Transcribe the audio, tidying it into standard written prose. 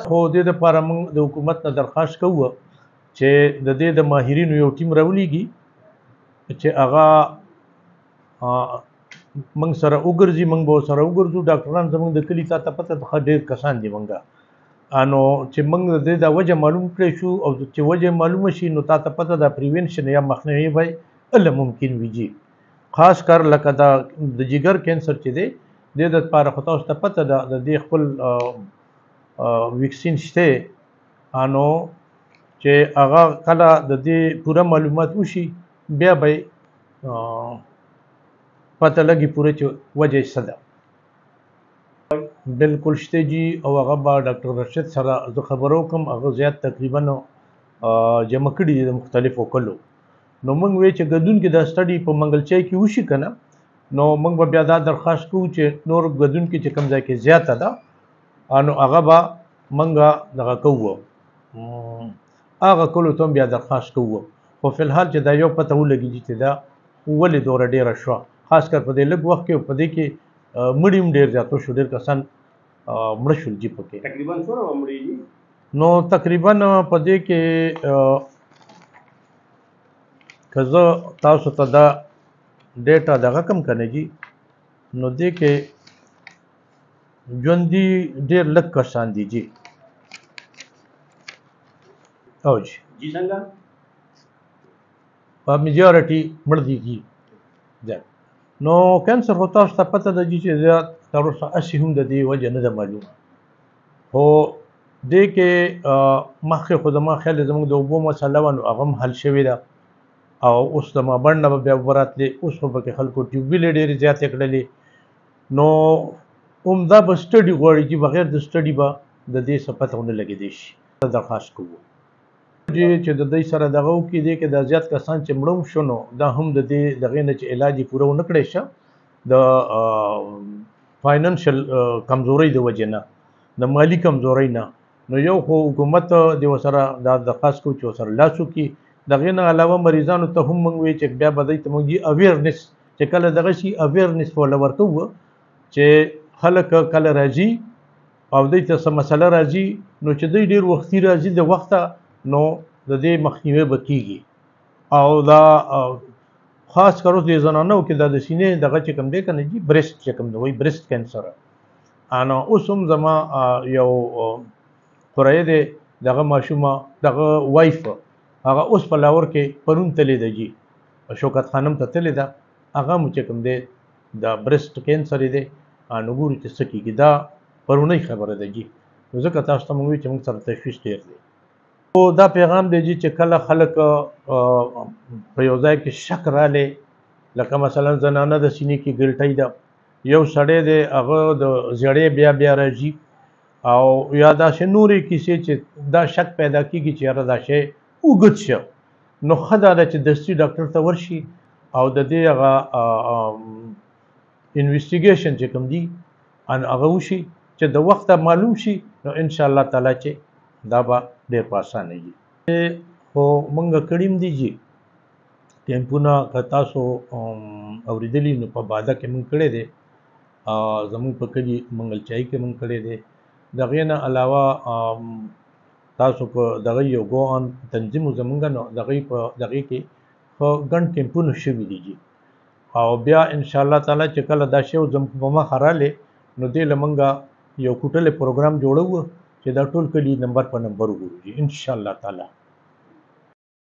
خو د دې دپاره موږ د حکومت نه درخواست کوو چې د دې د ماهرینو یو ټیم راولیږي چې هغه موږ سره وګرځي، موږ به ورسره وګرځو. ډاکټران زموږ د کلي تا ته پته ده ښه ډېر کسان دي موږ نو چې موږ د دې دا وجه معلوم کړی شو او چې وجه معلومه شي نو تا ته پته ده پریوینشن یا مخنیوي به اله ممکن وي. خاص کر لکه دا د جګر کینسر چې دی د دې دپاره خو تاسو ته پته ده د دې خپل ویکسین شته نو چې هغه کله د دې پوره معلومات وشي بیا به پته لګي پوره چې وجه څه ده. بالکل شته جي او هغه به ډاکټر رشید سره زه خبرو کوم، هغه زیات تقریبا جمع کړي دي د مختلفو کلو. نو موږ وایو چې ګدون کې دا سټډي په منګلچای کې وشي که نه نو موږ به بیا دا درخواست کوو چې نور ګدون کې چې کوم ځای کې زیاته ده نو هغه به موږ دغه کوو، هغه کلو ته هم بیا درخواست کوو. خو فی الحال چې دا یو پته ولګېږي چې دا ولې دوره ډېره شوه، خاص کر په دې لږ وخت کې په دې کې مړي هم ډېر زیات شو، ډېر کسان مړه شول جي پکې. تقریبا څومره مړي دي؟ نو تقریبا په دې کې که زه تاسو ته دا ډیټا دغه کم کنه جي نو دې کې ژوندي ډېر لږ کسان دي جي. او جي څنګه په میجارټي مړ دي جي. نو کینسر خو تاسو ته پته ده جي چې زیات تر اوسه هسې هم د دې وجه نه ده معلومه، خو دې کې مخکې خو زما خیال دی زموږ د اوبو مسله وه نو هغه هم حل شوې ده او اوس د مابڼ نه به بیا اوبه راتلې. اوس خو پکې خلکو ټیوبویلې ډېرې زیاتې کړلې نو عمده به سټډي غواړي چې بغیر د سټډي به د دې څه پته ونه لګېدی شي. درخواست کوو چې د دوی سره دغه وکړي، دې کې دا زیات کسان چې مړه هم شو نو دا هم د دې دغې نه چې علاج یې پوره ونه کړی شه د فاینانشل کمزورۍ د وجې نه، د مالي کمزورۍ نه. نو یو خو حکومت د ورسره دا درخواست کوو چې ورسره لاس وکړي. دغې نه علاوه مریضانو ته هم موږ وایو چې بیا به دوی ته موږ اویرنس چې کله دغه شي اویرنس به ورله ورکوو چې خلک کله راځي او دوی ته څه مسله راځي نو چې دوی ډېر وختي راځي د وخته نو د دې مخنیوی به کېږي. او دا خاص کر اوس د زنانو کې دا د سینې دغه چې کوم دی که نه جي برېسټ چې کوم دی وایي برېسټ کینسر نو اوس هم زما یو خوریه دی دغه ماشومه دغه وایف هغه اوس په لاهور کې پرون تللی ده جي، شوکت خانم ته تللی ده، هغه مو چې کوم دی د برېسټ کینسر یې دی نو ګورو چې څه کېږي. دا پرونۍ خبره ده جي، نو ځکه تاسو ته موږ وایو چې موږ سره تشویش ډېر دی. خو دا پیغام دی جي چې کله خلک په یو ځای کې شک رالی لکه مثلا زنانه د سینې کې ګلټۍ ده، یو سړی دی هغه د زیړې بیا بیا راځي او یا داسې نورې کیسې چې دا شک پیدا کېږي چې یاره دا شی اوږد شه نو ښه دا ده چې دستي ډاکټر ته ورشي او د دې هغه انویسټیګیشن چې کوم دي هغه وشي چې د وخته معلوم شي نو انشاءالله تعالی چې دا به ډېر په اسانه وي. خو موږ کړي هم دي جي کیمپونه که تاسو اورېدلي نو په باده کې موږ کړی دی، زموږ په کلي منګلچای کې موږ کړی دی. د هغې نه علاوه تاسو په دغه یو ګو آن تنظیم و زموږ نو دغې په دغې کې ښه ګڼ کیمپونه شوي دي جي او بیا انشاءالله تعالی چې کله دا شی زموږ په مخه رالی نو دې له موږ یو کوټلی پروګرام جوړوو چې دا ټول کلي نمبر په نمبر وګورو جي انشاءالله تعالی.